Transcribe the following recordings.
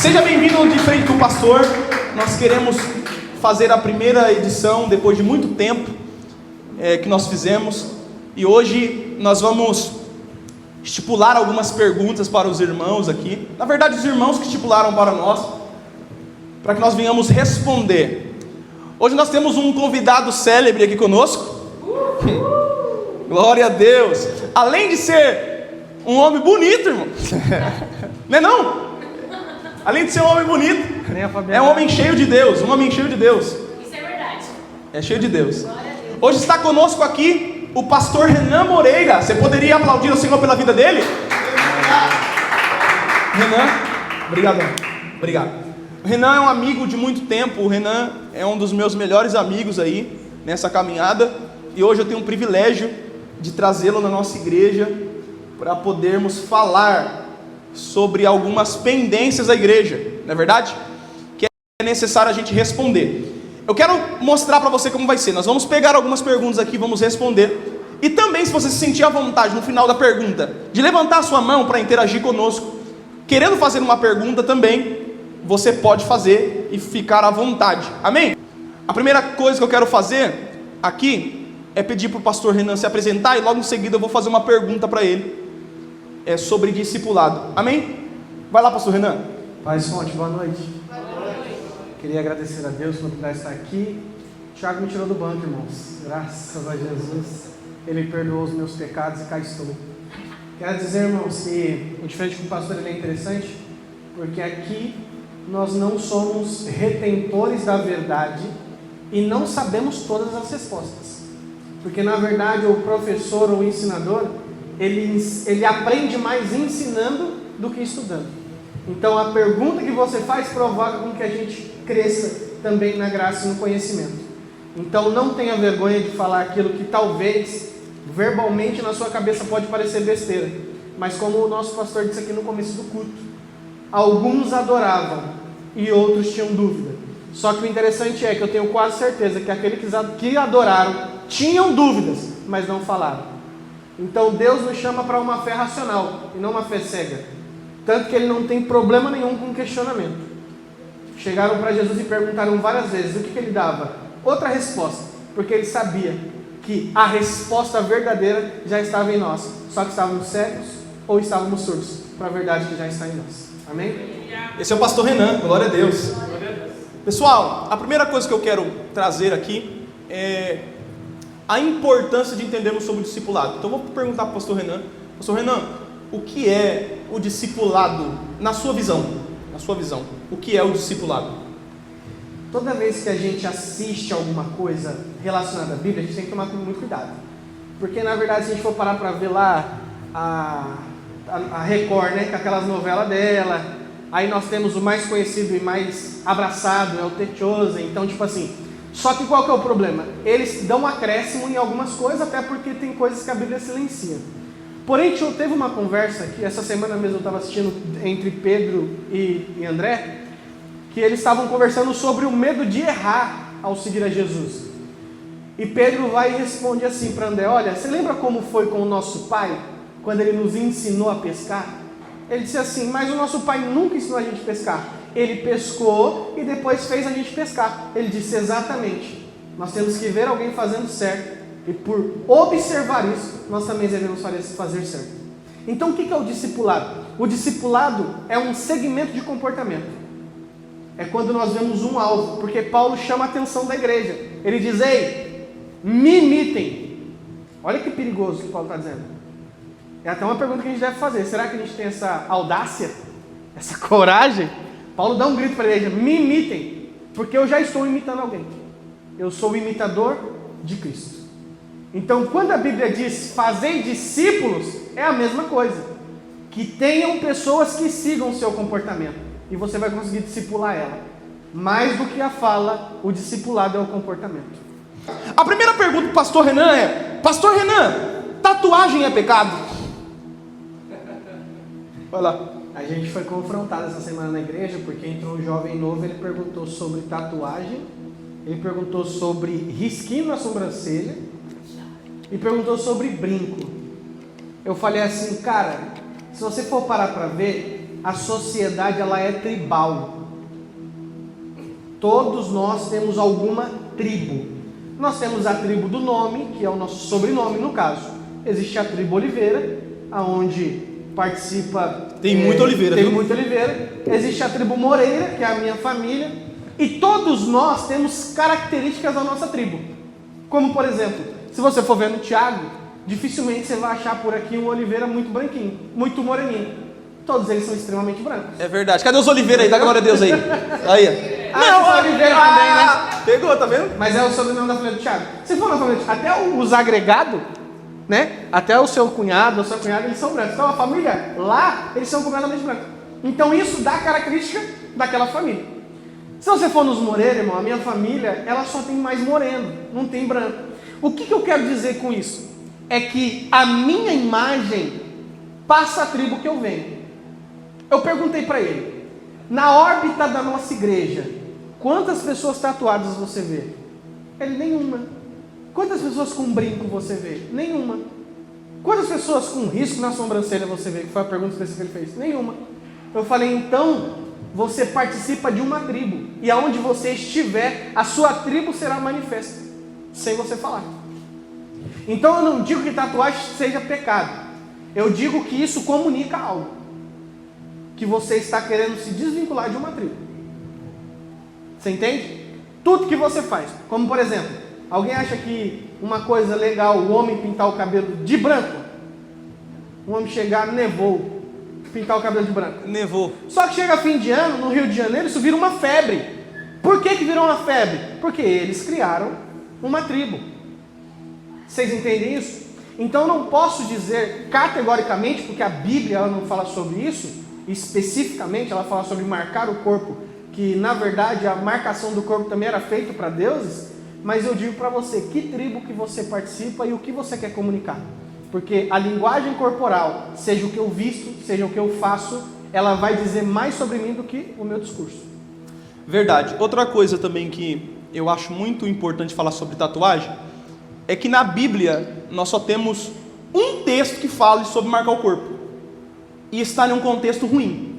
Seja bem-vindo de frente com o pastor. Nós queremos fazer a primeira edição, depois de muito tempo que nós fizemos. E hoje nós vamos estipular algumas perguntas para os irmãos aqui. Na verdade, os irmãos que estipularam para nós, para que nós venhamos responder. Hoje nós temos um convidado célebre aqui conosco. Glória a Deus. Além de ser um homem bonito, irmão. Não é não? Além de ser um homem bonito, é um homem cheio de Deus. Um homem cheio de Deus. Isso é verdade. É cheio de Deus. Hoje está conosco aqui o pastor Renan Moreira. Você poderia aplaudir o Senhor pela vida dele? Renan, obrigado. O Renan é um amigo de muito tempo. O Renan é um dos meus melhores amigos aí nessa caminhada. E hoje eu tenho o privilégio de trazê-lo na nossa igreja para podermos falar sobre algumas pendências da igreja, não é verdade? Que é necessário a gente responder. Eu quero mostrar para você como vai ser. Nós vamos pegar algumas perguntas aqui, vamos responder. E também, se você se sentir à vontade no final da pergunta, de levantar a sua mão para interagir conosco, querendo fazer uma pergunta também, você pode fazer e ficar à vontade. Amém? A primeira coisa que eu quero fazer aqui é pedir para o pastor Renan se apresentar, e logo em seguida eu vou fazer uma pergunta para ele. É sobre discipulado. Amém? Vai lá, pastor Renan. Pai Fonte, boa noite. Queria agradecer a Deus por poder estar aqui. O Thiago me tirou do banco, irmãos. Graças a Jesus. Ele perdoou os meus pecados e cá estou. Quero dizer, irmãos, que o diferente com o pastor ele é interessante, porque aqui nós não somos retentores da verdade e não sabemos todas as respostas. Porque na verdade o professor ou o ensinador, ele aprende mais ensinando do que estudando. Então a pergunta que você faz provoca com que a gente cresça também na graça e no conhecimento. Então não tenha vergonha de falar aquilo que talvez verbalmente na sua cabeça pode parecer besteira, mas como o nosso pastor disse aqui no começo do culto, alguns adoravam e outros tinham dúvida. Só que o interessante é que eu tenho quase certeza que aqueles que adoraram tinham dúvidas, mas não falaram. Então Deus nos chama para uma fé racional e não uma fé cega. Tanto que Ele não tem problema nenhum com questionamento. Chegaram para Jesus e perguntaram várias vezes. O que Ele dava? Outra resposta. Porque Ele sabia que a resposta verdadeira já estava em nós. Só que estávamos cegos ou estávamos surdos para a verdade que já está em nós. Amém? Esse é o pastor Renan. Glória a Deus. Pessoal, a primeira coisa que eu quero trazer aqui é a importância de entendermos sobre o discipulado. Então eu vou perguntar para o pastor Renan. Pastor Renan, o que é o discipulado na sua visão? Na sua visão, o que é o discipulado? Toda vez que a gente assiste alguma coisa relacionada à Bíblia, a gente tem que tomar muito cuidado. Porque na verdade, se a gente for parar para ver lá a Record, né, com aquelas novelas dela, aí nós temos o mais conhecido e mais abraçado, é o The Chosen. Então tipo assim, só que qual que é o problema? Eles dão um acréscimo em algumas coisas, até porque tem coisas que a Bíblia silencia. Porém, teve uma conversa que essa semana mesmo eu estava assistindo entre Pedro e André, que eles estavam conversando sobre o medo de errar ao seguir a Jesus. E Pedro vai e responde assim para André: olha, você lembra como foi com o nosso pai, quando ele nos ensinou a pescar? Ele disse assim: mas o nosso pai nunca ensinou a gente a pescar. Ele pescou e depois fez a gente pescar. Ele disse: exatamente, nós temos que ver alguém fazendo certo, e por observar isso, nós também devemos fazer certo. Então o que é o discipulado? O discipulado é um segmento de comportamento. É quando nós vemos um alvo, porque Paulo chama a atenção da igreja. Ele diz: ei, me imitem. Olha que perigoso que Paulo está dizendo. É até uma pergunta que a gente deve fazer: será que a gente tem essa audácia, essa coragem? Paulo dá um grito para a igreja: me imitem, porque eu já estou imitando alguém. Eu sou o imitador de Cristo. Então quando a Bíblia diz fazei discípulos, é a mesma coisa. Que tenham pessoas que sigam o seu comportamento, e você vai conseguir discipular ela. Mais do que a fala, o discipulado é o comportamento. A primeira pergunta para o pastor Renan é: pastor Renan, tatuagem é pecado? Vai lá. A gente foi confrontado essa semana na igreja, porque entrou um jovem novo, ele perguntou sobre tatuagem, ele perguntou sobre risquinho na sobrancelha, e perguntou sobre brinco. Eu falei assim: cara, se você for parar para ver, a sociedade ela é tribal. Todos nós temos alguma tribo. Nós temos a tribo do nome, que é o nosso sobrenome no caso. Existe a tribo Oliveira, aonde participa... Tem muita Oliveira, Tem viu? muita Oliveira. Existe a tribo Moreira, que é a minha família. E todos nós temos características da nossa tribo. Como, por exemplo, se você for ver no Tiago, dificilmente você vai achar por aqui um Oliveira muito branquinho, muito moreninho. Todos eles são extremamente brancos. É verdade. Cadê os Oliveira aí? Dá glória a Deus aí. Aí, ó. Não, Oliveira também, né? Pegou, tá vendo? Mas é o sobrenome da família do Tiago. Se for na família do Tiago, até os agregados, né? Até o seu cunhado, a sua cunhada, eles são brancos. Então a família lá, eles são completamente brancos. Então isso dá característica daquela família. Se você for nos Moreira, irmão, a minha família, ela só tem mais moreno, não tem branco. O que eu quero dizer com isso? É que a minha imagem passa a tribo que eu venho. Eu perguntei para ele, na órbita da nossa igreja, quantas pessoas tatuadas você vê? Ele, nenhuma. Quantas pessoas com brinco você vê? Nenhuma. Quantas pessoas com risco na sobrancelha você vê? Que foi a pergunta que ele fez. Nenhuma. Eu falei, então, você participa de uma tribo. E aonde você estiver, a sua tribo será manifesta. Sem você falar. Então eu não digo que tatuagem seja pecado. Eu digo que isso comunica algo. Que você está querendo se desvincular de uma tribo. Você entende? Tudo que você faz. Como por exemplo, alguém acha que uma coisa legal, o homem pintar o cabelo de branco? O homem chegar, nevou, pintar o cabelo de branco. Nevou. Só que chega fim de ano, no Rio de Janeiro, isso vira uma febre. Por que virou uma febre? Porque eles criaram uma tribo. Vocês entendem isso? Então eu não posso dizer categoricamente, porque a Bíblia ela não fala sobre isso, especificamente ela fala sobre marcar o corpo, que na verdade a marcação do corpo também era feita para deuses, mas eu digo para você, que tribo que você participa e o que você quer comunicar. Porque a linguagem corporal, seja o que eu visto, seja o que eu faço, ela vai dizer mais sobre mim do que o meu discurso. Verdade. Outra coisa também que eu acho muito importante falar sobre tatuagem, é que na Bíblia nós só temos um texto que fale sobre marcar o corpo. E está em um contexto ruim.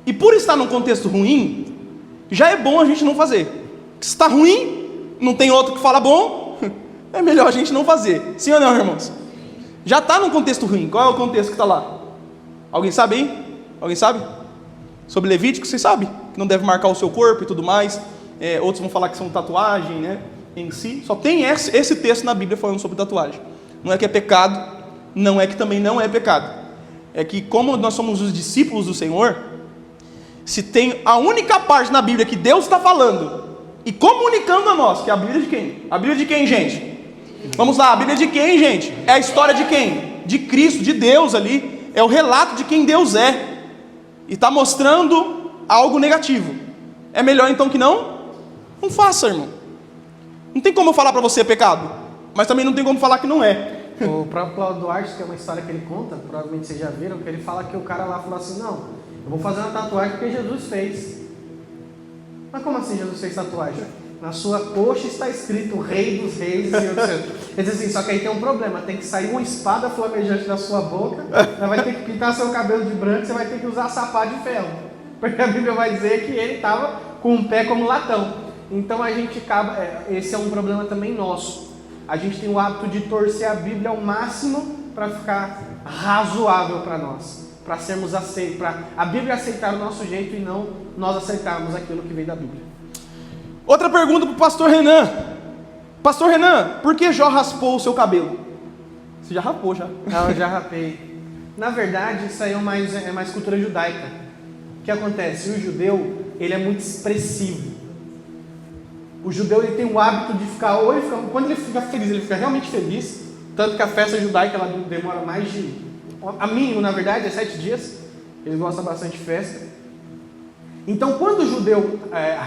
E por estar num contexto ruim, já é bom a gente não fazer. Se está ruim, não tem outro que fala bom, é melhor a gente não fazer. Sim ou não, irmãos? Já está num contexto ruim. Qual é o contexto que está lá? Alguém sabe, hein? Alguém sabe? Sobre Levítico, vocês sabem? Que não deve marcar o seu corpo e tudo mais. Outros vão falar que são tatuagem, né? Em si. Só tem esse texto na Bíblia falando sobre tatuagem. Não é que é pecado, não é que também não é pecado. É que como nós somos os discípulos do Senhor, se tem a única parte na Bíblia que Deus está falando e comunicando a nós, que é a Bíblia de quem? A Bíblia de quem, gente? Vamos lá, a Bíblia de quem, gente? É a história de quem? De Cristo, de Deus ali. É o relato de quem Deus é. E está mostrando algo negativo. É melhor então que não? Não faça, irmão. Não tem como eu falar para você pecado, mas também não tem como falar que não é. O próprio Cláudio Duarte, que é uma história que ele conta, provavelmente vocês já viram, que ele fala que o cara lá falou assim, não, eu vou fazer uma tatuagem porque Jesus fez. Mas como assim Jesus fez tatuagem? Na sua coxa está escrito Rei dos Reis e Senhor dos Senhores. Ele diz assim, só que aí tem um problema, tem que sair uma espada flamejante da sua boca, você vai ter que pintar seu cabelo de branco, você vai ter que usar sapato de ferro. Porque a Bíblia vai dizer que ele estava com um pé como latão. Então a gente acaba, esse é um problema também nosso. A gente tem o hábito de torcer a Bíblia ao máximo para ficar razoável para nós, para sermos aceitos, para a Bíblia aceitar o nosso jeito e não nós aceitarmos aquilo que vem da Bíblia. Outra pergunta para o pastor Renan. Pastor Renan, por que Jó raspou o seu cabelo? Você já rapou, já? Não, eu já rapei. Na verdade, isso aí é mais cultura judaica. O que acontece? O judeu, ele é muito expressivo. O judeu ele tem o hábito de ficar, quando ele fica feliz, ele fica realmente feliz. Tanto que a festa judaica ela demora mais de, a mínimo na verdade, é 7 dias. Eles gostam bastante de festa. Então quando o judeu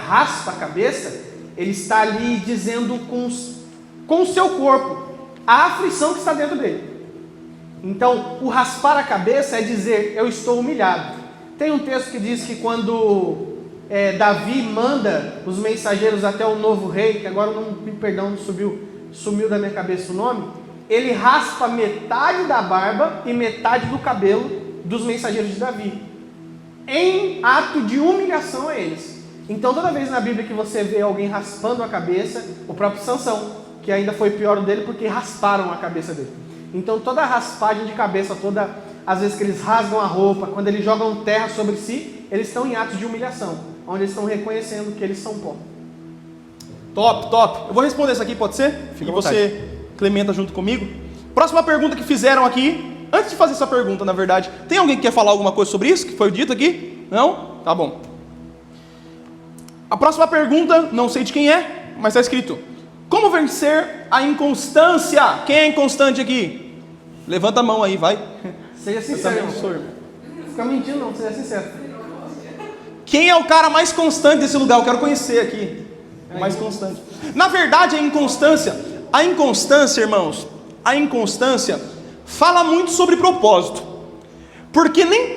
raspa a cabeça, ele está ali dizendo com o seu corpo a aflição que está dentro dele. Então o raspar a cabeça é dizer, eu estou humilhado. Tem um texto que diz que quando Davi manda os mensageiros até o novo rei, que agora sumiu da minha cabeça o nome, ele raspa metade da barba e metade do cabelo dos mensageiros de Davi. em ato de humilhação a eles. Então toda vez na Bíblia que você vê alguém raspando a cabeça, o próprio Sansão, que ainda foi pior o dele porque rasparam a cabeça dele. Então toda a raspagem de cabeça, às vezes que eles rasgam a roupa, quando eles jogam terra sobre si, eles estão em atos de humilhação, onde eles estão reconhecendo que eles são pó. Top. Eu vou responder isso aqui, pode ser? Fica e você, Clementa, junto comigo. Próxima pergunta que fizeram aqui. Antes de fazer essa pergunta, na verdade, tem alguém que quer falar alguma coisa sobre isso, que foi dito aqui? Não? Tá bom. A próxima pergunta, não sei de quem é, mas está escrito: como vencer a inconstância? Quem é inconstante aqui? Levanta a mão aí, vai. Seja sincero, irmão. Não fica mentindo não, seja sincero. Quem é o cara mais constante desse lugar? Eu quero conhecer aqui. O mais constante. Na verdade, a inconstância, irmãos, a inconstância fala muito sobre propósito. Porque nem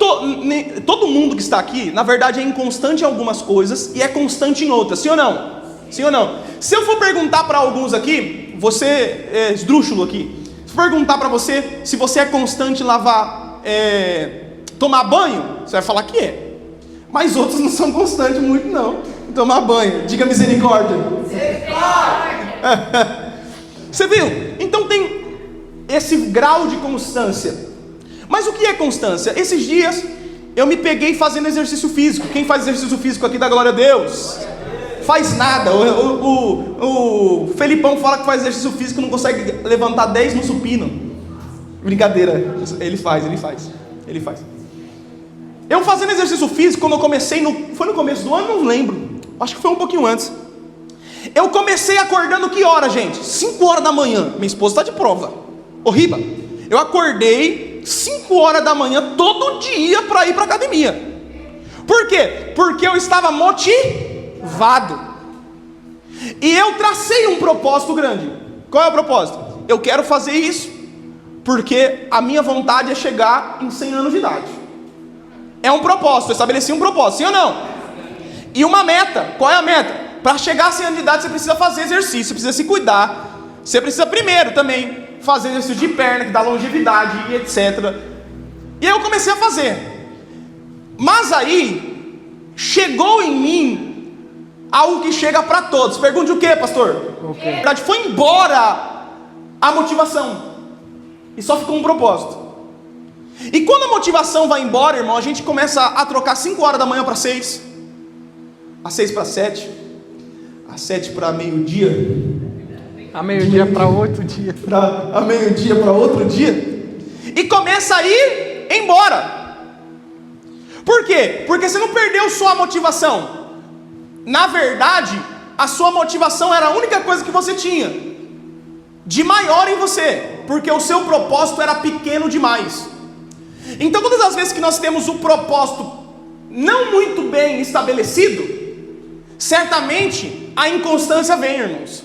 todo mundo que está aqui, na verdade, é inconstante em algumas coisas e é constante em outras. Sim ou não? Sim ou não? Se eu for perguntar para alguns aqui, você é esdrúxulo aqui, se eu perguntar para você se você é constante em tomar banho, você vai falar que é. Mas outros não são constantes muito não em tomar banho. Diga misericórdia. Você viu? Então tem esse grau de constância. Mas o que é constância? Esses dias eu me peguei fazendo exercício físico. Quem faz exercício físico aqui, dá glória a Deus? Faz nada. O Felipão fala que faz exercício físico e não consegue levantar 10 no supino. Brincadeira. Ele faz. Eu fazendo exercício físico, quando eu comecei, foi no começo do ano, não lembro. Acho que foi um pouquinho antes. Eu comecei acordando que hora, gente? 5 horas da manhã. Minha esposa está de prova. Horrível. Eu acordei 5 horas da manhã todo dia para ir para a academia. Por quê? Porque eu estava motivado. E eu tracei um propósito grande. Qual é o propósito? Eu quero fazer isso porque a minha vontade é chegar em 100 anos de idade. É um propósito, eu estabeleci um propósito, sim ou não? E uma meta. Qual é a meta? Para chegar a 100 anos de idade você precisa fazer exercício, você precisa se cuidar. Você precisa primeiro também fazer exercício de perna, que dá longevidade e etc. E aí eu comecei a fazer. Mas aí chegou em mim algo que chega para todos. Pergunte o que, pastor? Na verdade, foi embora a motivação e só ficou um propósito. E quando a motivação vai embora, irmão, a gente começa a trocar 5 horas da manhã para 6, a 6 para 7, a 7 para meio-dia, a meio-dia para outro dia, a meio-dia para outro dia, e começa a ir embora. Por quê? Porque você não perdeu só a motivação. Na verdade, a sua motivação era a única coisa que você tinha de maior em você, porque o seu propósito era pequeno demais. Então todas as vezes que nós temos o propósito não muito bem estabelecido, certamente a inconstância vem, irmãos.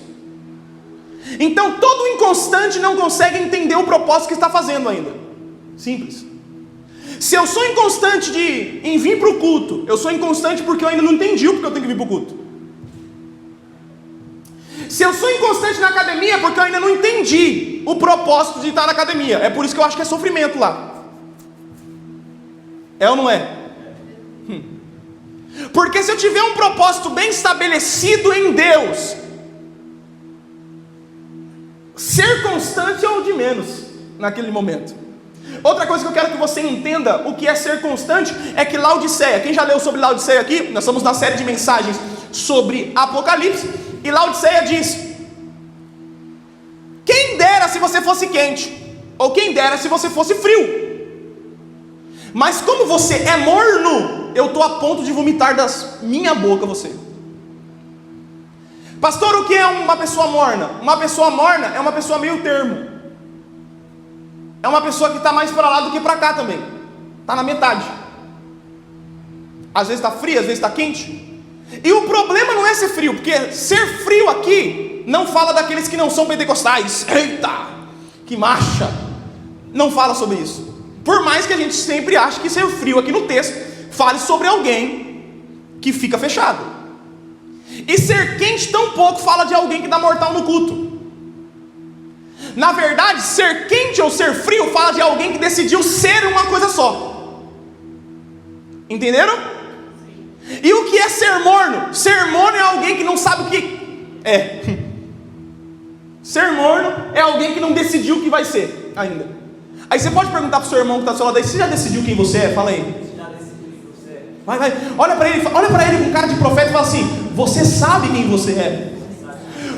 Então todo inconstante não consegue entender o propósito que está fazendo ainda. Simples. Se eu sou inconstante em vir para o culto, eu sou inconstante porque eu ainda não entendi o porque eu tenho que vir para o culto. Se eu sou inconstante na academia, é porque eu ainda não entendi o propósito de estar na academia. É por isso que eu acho que é sofrimento lá. É ou não é? Porque se eu tiver um propósito bem estabelecido em Deus, ser constante é o de menos naquele momento. Outra coisa que eu quero que você entenda o que é ser constante é que Laodiceia, quem já leu sobre Laodiceia aqui? Nós estamos na série de mensagens sobre Apocalipse, e Laodiceia diz: quem dera se você fosse quente, ou quem dera se você fosse frio, mas como você é morno, eu estou a ponto de vomitar da minha boca você. Pastor, o que é uma pessoa morna? Uma pessoa morna é uma pessoa meio termo. É uma pessoa que está mais para lá do que para cá também. Está na metade. Às vezes está frio, às vezes está quente. E o problema não é ser frio, porque ser frio aqui não fala daqueles que não são pentecostais. Eita, que marcha. Não fala sobre isso. Por mais que a gente sempre ache que ser frio aqui no texto fale sobre alguém que fica fechado. E ser quente tão pouco fala de alguém que dá mortal no culto. Na verdade, ser quente ou ser frio fala de alguém que decidiu ser uma coisa só. Entenderam? E o que é ser morno? Ser morno é alguém que não sabe o que é. Ser morno é alguém que não decidiu o que vai ser ainda. Aí você pode perguntar para o seu irmão que está do seu lado aí: você já decidiu quem você é? Fala aí. Você já decidiu quem você é? Vai. Olha para ele com cara de profeta e fala assim: você sabe quem você é?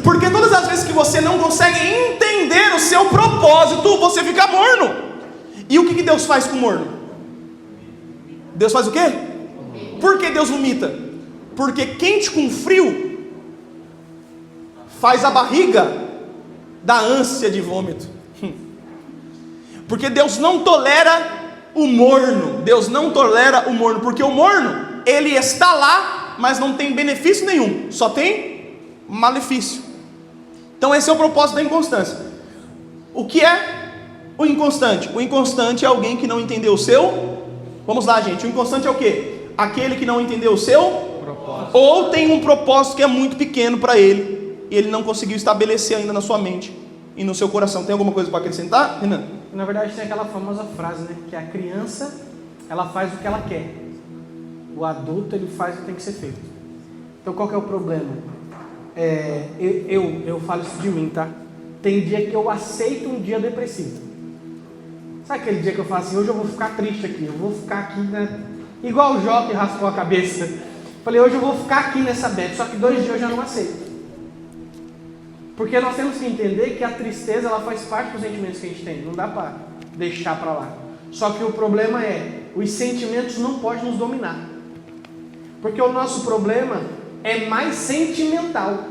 Porque todas as vezes que você não consegue entender o seu propósito, você fica morno. E o que Deus faz com o morno? Deus faz o quê? Por que Deus vomita? Porque quente com frio faz a barriga da ânsia de vômito. Porque Deus não tolera o morno. Deus não tolera o morno, porque o morno, ele está lá, mas não tem benefício nenhum, só tem malefício. Então esse é o propósito da inconstância. O que é o inconstante? O inconstante é alguém que não entendeu o seu... Vamos lá, gente. O inconstante é o quê? Aquele que não entendeu o seu propósito. Ou tem um propósito que é muito pequeno para ele, e ele não conseguiu estabelecer ainda na sua mente e no seu coração. Tem alguma coisa para acrescentar, Renan? Na verdade tem aquela famosa frase, né? Que a criança, ela faz o que ela quer. O adulto, ele faz o que tem que ser feito. Então qual que é o problema? Eu falo isso de mim, tá? Tem dia que eu aceito um dia depressivo. Sabe aquele dia que eu falo assim: hoje eu vou ficar triste aqui, eu vou ficar aqui, né? Igual o Jó que raspou a cabeça. Falei, hoje eu vou ficar aqui nessa bad. Só que 2 dias eu já não aceito. Porque nós temos que entender que a tristeza, ela faz parte dos sentimentos que a gente tem. Não dá para deixar para lá. Só que o problema é, os sentimentos não podem nos dominar. Porque o nosso problema é mais sentimental.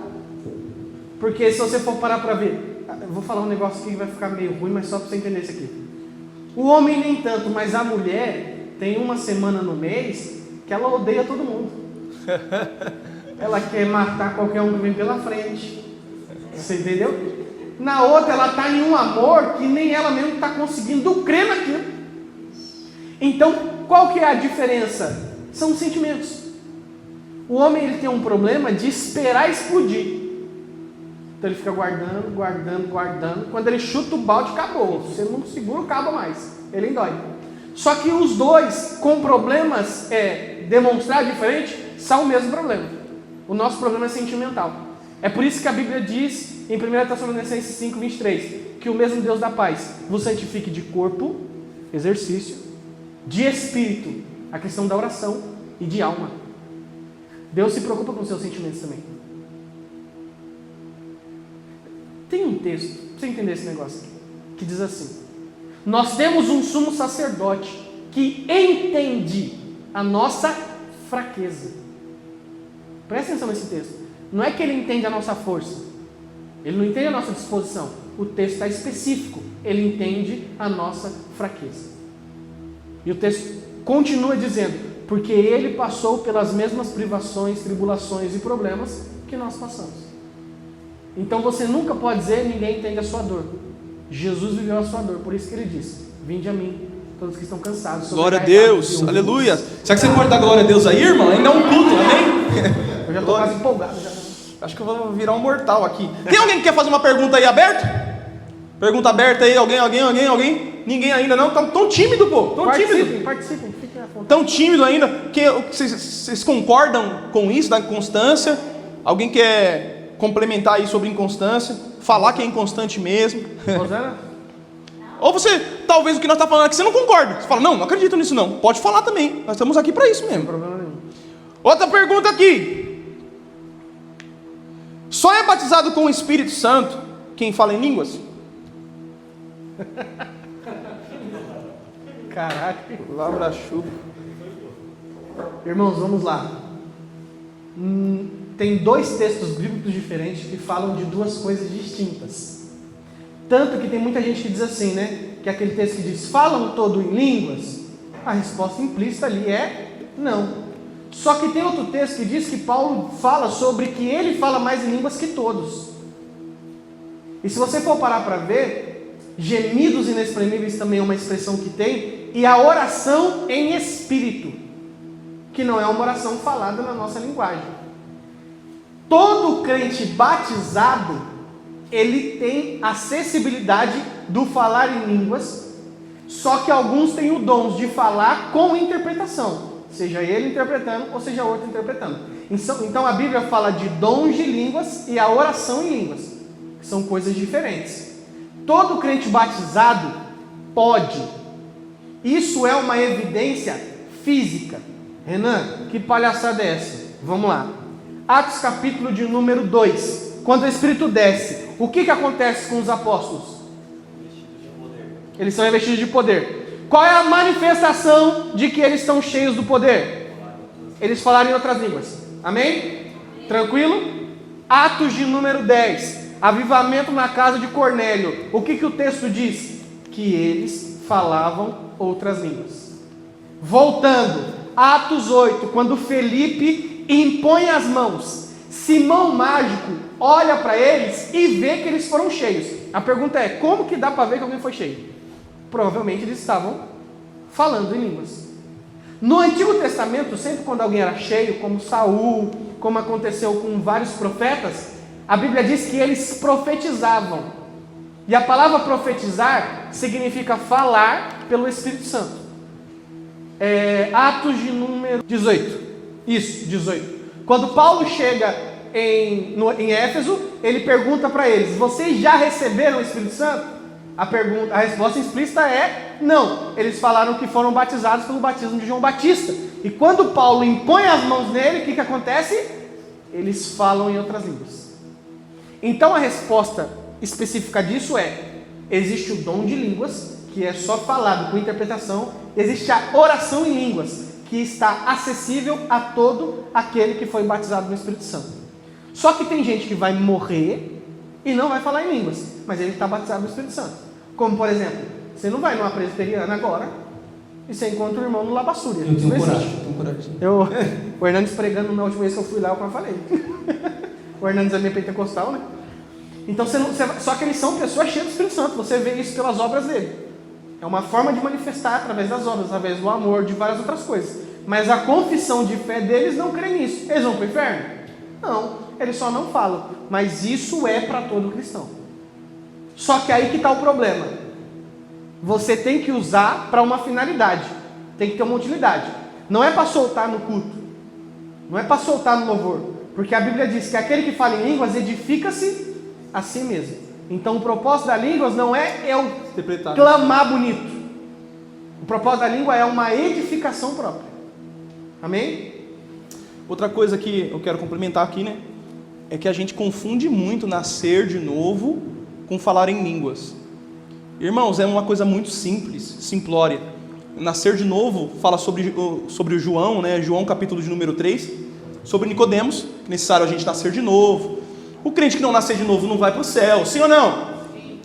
Porque se você for parar para ver, eu vou falar um negócio aqui que vai ficar meio ruim, mas só para você entender isso aqui. O homem nem tanto, mas a mulher tem uma semana no mês que ela odeia todo mundo. Ela quer matar qualquer um que vem pela frente. Você entendeu? Na outra ela está em um amor que nem ela mesmo está conseguindo crer naquilo. Então, qual que é a diferença? São os sentimentos. O homem, ele tem um problema de esperar explodir. Então ele fica guardando. Quando ele chuta o balde, acabou. Se você não segura, acaba mais. Ele endói. Só que os dois, com problemas demonstrar diferente, são o mesmo problema. O nosso problema é sentimental. É por isso que a Bíblia diz, em 1 Tessalonicenses 5:23, que o mesmo Deus da paz vos santifique de corpo, exercício, de espírito, a questão da oração, e de alma. Deus se preocupa com os seus sentimentos também. Tem um texto, para você entender esse negócio aqui, que diz assim: nós temos um sumo sacerdote que entende a nossa fraqueza. Presta atenção nesse texto. Não é que ele entende a nossa força, ele não entende a nossa disposição. O texto está específico. Ele entende a nossa fraqueza. E o texto continua dizendo: porque ele passou pelas mesmas privações, tribulações e problemas que nós passamos. Então você nunca pode dizer: ninguém entende a sua dor. Jesus viveu a sua dor, por isso que ele disse: vinde a mim, todos que estão cansados. Glória a Deus, aleluia. Será que você pode dar glória a Deus aí, irmão? Ainda é um culto, amém? Eu já estou quase empolgado. Acho que eu vou virar um mortal aqui. Tem alguém que quer fazer uma pergunta aí aberta? Pergunta aberta aí, alguém? Ninguém ainda não? Tão tímido, pô. Participem, fiquem à vontade. Tão tímido ainda. Vocês concordam com isso, da inconstância? Alguém quer complementar aí sobre inconstância? Falar que é inconstante mesmo? Rosana? Ou você, talvez o que nós estamos falando aqui, você não concorda. Você fala: não acredito nisso não. Pode falar também. Nós estamos aqui para isso mesmo. Não tem problema nenhum. Outra pergunta aqui. Só é batizado com o Espírito Santo quem fala em línguas? Caraca. Lavra-chuva. Irmãos, vamos lá. Tem 2 textos bíblicos diferentes que falam de 2 coisas distintas. Tanto que tem muita gente que diz assim, né? Que é aquele texto que diz: falam todo em línguas? A resposta implícita ali é não. Só que tem outro texto que diz que Paulo fala sobre que ele fala mais em línguas que todos. E se você for parar para ver, gemidos inexprimíveis também é uma expressão que tem, e a oração em espírito, que não é uma oração falada na nossa linguagem. Todo crente batizado, ele tem acessibilidade do falar em línguas, só que alguns têm o dom de falar com interpretação. seja ele interpretando ou seja outro interpretando. Então a Bíblia fala de dons de línguas e a oração em línguas, que são coisas diferentes. Todo crente batizado pode. Isso é uma evidência física. Renan, que palhaçada é essa? Vamos lá. Atos capítulo de número 2. Quando o Espírito desce, o que acontece com os apóstolos? Eles são revestidos de poder. Qual é a manifestação de que eles estão cheios do poder? Eles falaram em outras línguas. Amém? Tranquilo? Atos de número 10. Avivamento na casa de Cornélio. O que o texto diz? Que eles falavam outras línguas. Voltando, Atos 8, quando Felipe impõe as mãos, Simão mágico olha para eles e vê que eles foram cheios. A pergunta é, como que dá para ver que alguém foi cheio? Provavelmente eles estavam falando em línguas. No Antigo Testamento, sempre quando alguém era cheio, como Saul, como aconteceu com vários profetas, a Bíblia diz que eles profetizavam. E a palavra profetizar significa falar pelo Espírito Santo. Atos de número 18. Isso, 18. Quando Paulo chega em Éfeso, ele pergunta para eles: vocês já receberam o Espírito Santo? A resposta explícita é não. Eles falaram que foram batizados pelo batismo de João Batista. E quando Paulo impõe as mãos nele, o que acontece? Eles falam em outras línguas. Então a resposta específica disso existe o dom de línguas, que é só falado com interpretação. Existe a oração em línguas, que está acessível a todo aquele que foi batizado no Espírito Santo. Só que tem gente que vai morrer e não vai falar em línguas, mas ele está batizado no Espírito Santo. Como por exemplo, você não vai numa presbiteriana agora e você encontra o irmão no Labassúria. Eu tenho coragem. O Hernandes pregando na última vez que eu fui lá, eu quase falei. O Hernandes é meio pentecostal, né? Então só que eles são pessoas cheias do Espírito Santo. Você vê isso pelas obras dele. É uma forma de manifestar através das obras, através do amor, de várias outras coisas. Mas a confissão de fé deles não crê nisso. Eles vão para o inferno? Não, eles só não falam. Mas isso é para todo cristão. Só que aí que está o problema. Você tem que usar para uma finalidade. Tem que ter uma utilidade. Não é para soltar no culto. Não é para soltar no louvor. Porque a Bíblia diz que aquele que fala em línguas edifica-se a si mesmo. Então o propósito da língua não é eu clamar bonito. O propósito da língua é uma edificação própria. Amém? Outra coisa que eu quero complementar aqui, né? É que a gente confunde muito nascer de novo com falar em línguas. Irmãos, é uma coisa muito simples, simplória. Nascer de novo fala sobre o João, né? João capítulo de número 3, sobre Nicodemos, que é necessário a gente nascer de novo. O crente que não nascer de novo não vai para o céu, sim ou não? Sim.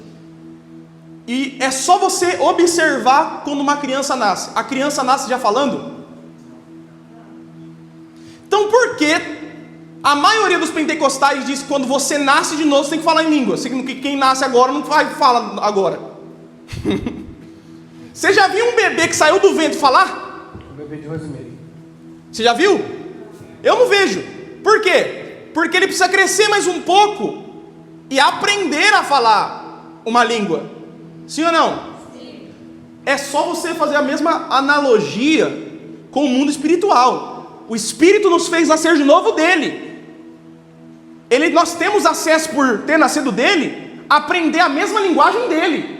E é só você observar quando uma criança nasce. A criança nasce já falando? Então por que a maioria dos pentecostais diz que quando você nasce de novo você tem que falar em língua? Que quem nasce agora não vai falar agora. Você já viu um bebê que saiu do ventre falar? O bebê de Rosemary. Você já viu? Eu não vejo. Por quê? Porque ele precisa crescer mais um pouco e aprender a falar uma língua. Sim ou não? Sim. É só você fazer a mesma analogia com o mundo espiritual. O Espírito nos fez nascer de novo dele. Nós temos acesso, por ter nascido dele, a aprender a mesma linguagem dele.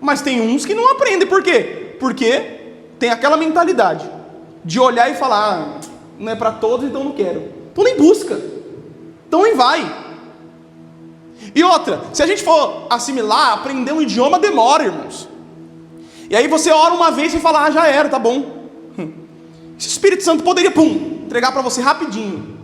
Mas tem uns que não aprendem. Por quê? Porque tem aquela mentalidade de olhar e falar: não é para todos, então não quero. Então nem busca. Então nem vai. E outra, se a gente for assimilar, aprender um idioma demora, irmãos. E aí você ora uma vez e fala: já era, tá bom. Esse Espírito Santo poderia, entregar para você rapidinho.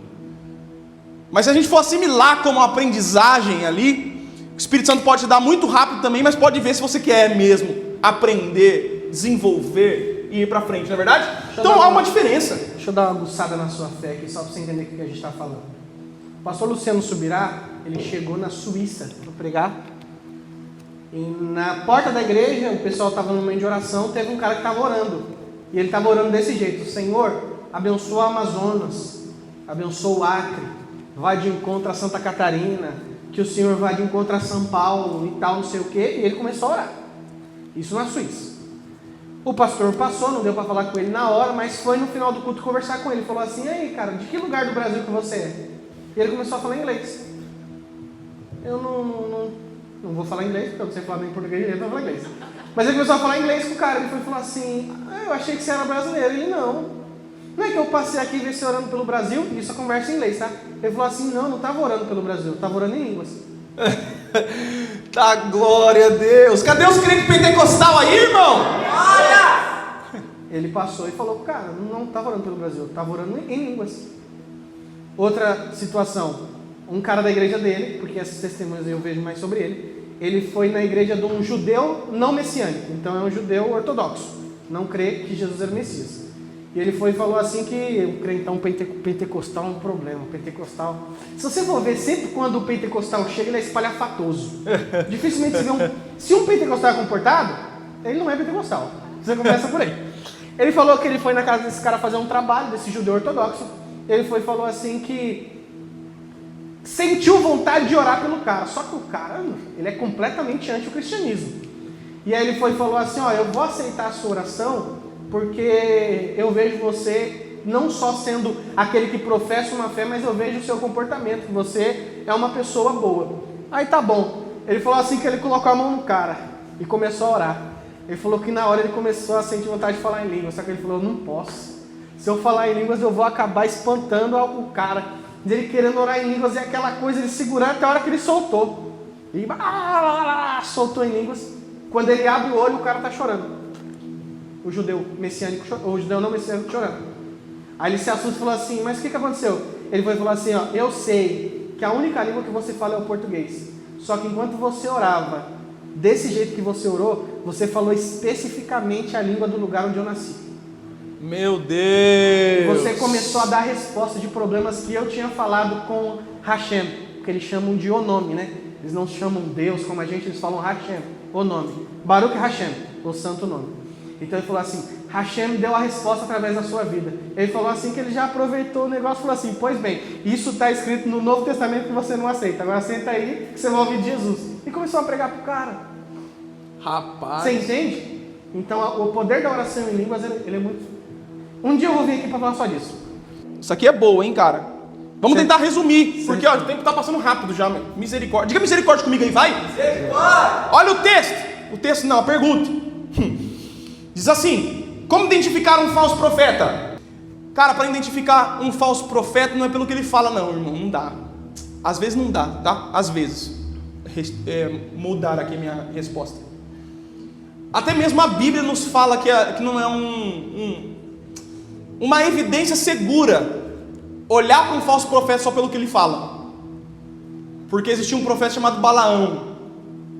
Mas se a gente for assimilar como aprendizagem ali, o Espírito Santo pode te dar muito rápido também, mas pode ver se você quer mesmo aprender, desenvolver e ir para frente, não é verdade? Então há uma diferença. Deixa eu dar uma aguçada na sua fé aqui, só para você entender o que a gente está falando. O pastor Luciano Subirá, ele chegou na Suíça para pregar. E na porta da igreja, o pessoal estava no meio de oração, teve um cara que estava orando. E ele estava orando desse jeito: Senhor, abençoa o Amazonas, abençoa o Acre, vai de encontro a Santa Catarina, que o Senhor vai de encontro a São Paulo e tal, não sei o quê. E ele começou a orar. Isso na Suíça. O pastor passou, não deu para falar com ele na hora, mas foi no final do culto conversar com ele. Falou assim: e aí, cara, de que lugar do Brasil que você é? E ele começou a falar inglês. Eu não vou falar inglês, porque eu não sei falar nem português, eu não vou falar inglês. Mas ele começou a falar inglês com o cara. Ele foi falar assim: eu achei que você era brasileiro. Ele: não é que eu passei aqui e vi você orando pelo Brasil. Isso é conversa em inglês, tá? Ele falou assim: não estava orando pelo Brasil, estava orando em línguas. Tá, glória a Deus. Cadê os crentes pentecostal aí, irmão? Olha! Ele passou e falou pro cara: não estava orando pelo Brasil, estava orando em línguas. Outra situação, um cara da igreja dele, porque essas testemunhas eu vejo mais sobre ele, ele foi na igreja de um judeu não messiânico, então é um judeu ortodoxo, não crê que Jesus era o Messias. E ele foi e falou assim que o crentão pentecostal é um problema. Pentecostal, se você for ver, sempre quando o pentecostal chega, ele é espalhafatoso. Dificilmente você vê se um pentecostal é comportado, ele não é pentecostal. Você começa por aí. Ele falou que ele foi na casa desse cara fazer um trabalho, desse judeu ortodoxo. Ele foi e falou assim que sentiu vontade de orar pelo cara. Só que o cara, ele é completamente anti-cristianismo. E aí ele foi e falou assim: eu vou aceitar a sua oração, porque eu vejo você não só sendo aquele que professa uma fé, mas eu vejo o seu comportamento, que você é uma pessoa boa. Aí tá bom. Ele falou assim que ele colocou a mão no cara e começou a orar. Ele falou que na hora ele começou a sentir vontade de falar em línguas, só que ele falou: não posso. Se eu falar em línguas eu vou acabar espantando o cara. Ele querendo orar em línguas e aquela coisa, ele segurando até a hora que ele soltou. E soltou em línguas. Quando ele abre o olho, o cara tá chorando. O judeu messiânico, o judeu não messiânico chorando. Aí ele se assusta e falou assim: mas o que aconteceu? Ele foi falar assim: eu sei que a única língua que você fala é o português. Só que enquanto você orava, desse jeito que você orou, você falou especificamente a língua do lugar onde eu nasci. Meu Deus! Você começou a dar resposta de problemas que eu tinha falado com Hashem, que eles chamam de o nome, né? Eles não chamam Deus como a gente, eles falam Hashem, o nome. Baruch Hashem, o santo nome. Então ele falou assim: Hashem deu a resposta através da sua vida. Ele falou assim que ele já aproveitou o negócio e falou assim: pois bem, isso está escrito no Novo Testamento que você não aceita. Agora senta aí que você vai ouvir de Jesus. E começou a pregar pro cara. Rapaz! Você entende? Então o poder da oração em línguas, ele é muito... Um dia eu vou vir aqui para falar só disso. Isso aqui é boa, hein, cara? Vamos tentar resumir, porque o tempo está passando rápido já, meu. Misericórdia. Diga misericórdia comigo aí, vai. Misericórdia. Olha o texto. O texto não, a pergunta. Diz assim: como identificar um falso profeta? Cara, para identificar um falso profeta não é pelo que ele fala, não, irmão. Não dá. Às vezes não dá, tá? Às vezes. Mudar aqui a minha resposta. Até mesmo a Bíblia nos fala que não é uma evidência segura olhar para um falso profeta só pelo que ele fala. Porque existia um profeta chamado Balaão.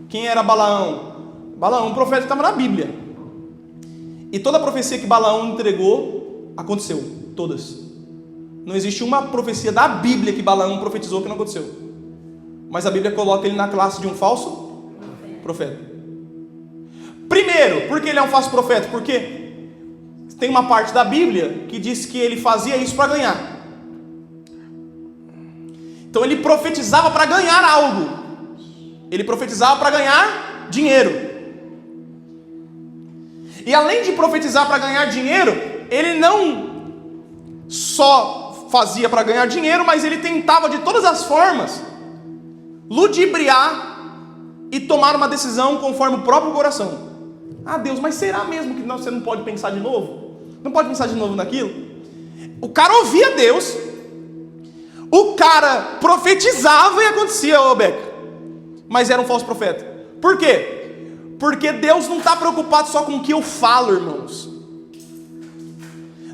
Quem era Balaão? Balaão, um profeta que estava na Bíblia. E toda a profecia que Balaão entregou, aconteceu. Todas. Não existe uma profecia da Bíblia que Balaão profetizou que não aconteceu. Mas a Bíblia coloca ele na classe de um falso profeta. Primeiro, por que ele é um falso profeta? Porque tem uma parte da Bíblia que diz que ele fazia isso para ganhar. Então ele profetizava para ganhar algo. Ele profetizava para ganhar dinheiro. E além de profetizar para ganhar dinheiro, ele não só fazia para ganhar dinheiro, mas ele tentava de todas as formas ludibriar e tomar uma decisão conforme o próprio coração. Ah, Deus, mas será mesmo que você não pode pensar de novo? Não pode pensar de novo naquilo? O cara ouvia Deus, o cara profetizava e acontecia, ô Beca. Mas era um falso profeta. Por quê? Porque Deus não está preocupado só com o que eu falo, irmãos.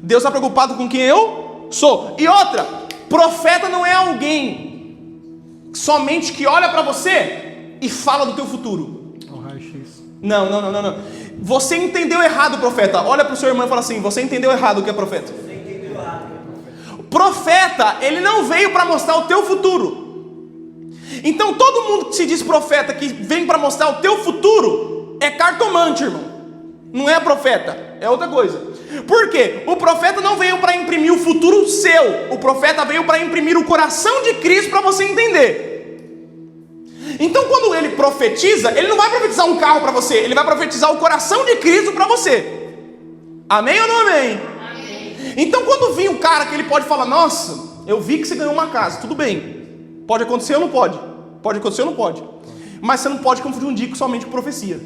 Deus está preocupado com quem eu sou. E outra, profeta não é alguém somente que olha para você e fala do teu futuro. Não. Você entendeu errado, profeta. Olha para o seu irmão e fala assim: você entendeu errado o que é profeta. Você entendeu errado o que é profeta. Profeta, ele não veio para mostrar o teu futuro. Então todo mundo que se diz profeta, que vem para mostrar o teu futuro, é cartomante, irmão. Não é profeta, é outra coisa. Por quê? O profeta não veio para imprimir o futuro seu. O profeta veio para imprimir o coração de Cristo para você entender. Então quando ele profetiza, ele não vai profetizar um carro para você, ele vai profetizar o coração de Cristo para você. Amém ou não amém? Então quando vir um cara que ele pode falar, nossa, eu vi que você ganhou uma casa, tudo bem, pode acontecer ou não pode? Pode acontecer ou não pode? Mas você não pode confundir somente com profecia,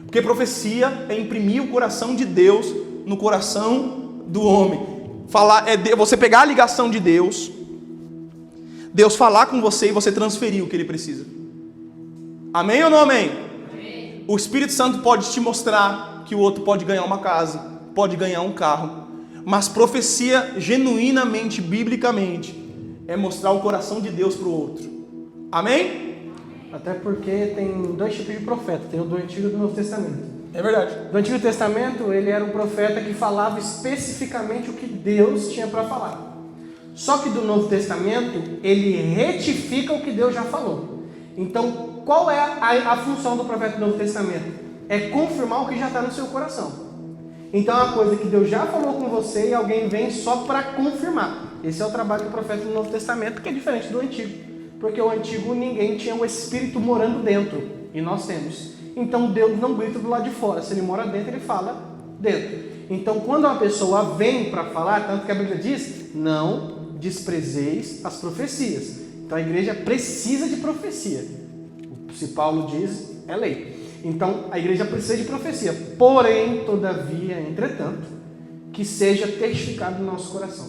porque profecia é imprimir o coração de Deus no coração do homem. Falar é você pegar a ligação de Deus, Deus falar com você e você transferir o que Ele precisa. Amém ou não amém? Amém. O Espírito Santo pode te mostrar que o outro pode ganhar uma casa, pode ganhar um carro, mas profecia genuinamente, biblicamente, é mostrar o coração de Deus para o outro. Amém? Até porque tem dois tipos de profeta, tem o do Antigo e do Novo Testamento. É verdade. Do Antigo Testamento, ele era um profeta que falava especificamente o que Deus tinha para falar. Só que do Novo Testamento, ele retifica o que Deus já falou. Então, qual é a função do profeta do Novo Testamento? É confirmar o que já está no seu coração. Então, é uma coisa que Deus já falou com você e alguém vem só para confirmar. Esse é o trabalho do profeta do Novo Testamento, que é diferente do Antigo. Porque o Antigo, ninguém tinha o Espírito morando dentro, e nós temos. Então, Deus não grita do lado de fora. Se Ele mora dentro, Ele fala dentro. Então, quando uma pessoa vem para falar, tanto que a Bíblia diz, não desprezeis as profecias. Então, a igreja precisa de profecia. Se Paulo diz, é lei. Então, a igreja precisa de profecia. Porém, todavia, entretanto, que seja testificado no nosso coração.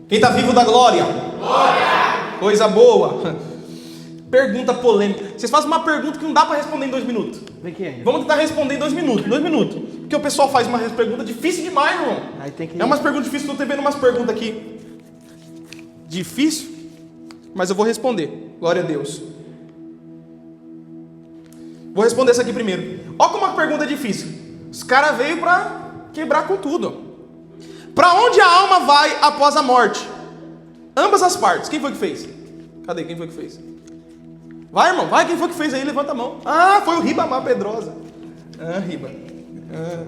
Quem está vivo da glória? Glória! Coisa boa. Pergunta polêmica. Vocês fazem uma pergunta que não dá para responder em 2 minutos. Vem aqui. Vamos tentar responder em 2 minutos. 2 minutos. Porque o pessoal faz uma pergunta difícil demais, irmão. Aí tem que... É umas perguntas difíceis. Estou vendo umas perguntas aqui. Difícil. Mas eu vou responder. Glória a Deus. Vou responder essa aqui primeiro. Olha como uma pergunta é difícil. Os caras veio para quebrar com tudo. Para onde a alma vai após a morte? Ambas as partes. Quem foi que fez? Cadê? Quem foi que fez? Vai, irmão. Vai. Quem foi que fez aí? Levanta a mão. Ah, foi o Ribamar Pedrosa. Ah, Riba. Ah.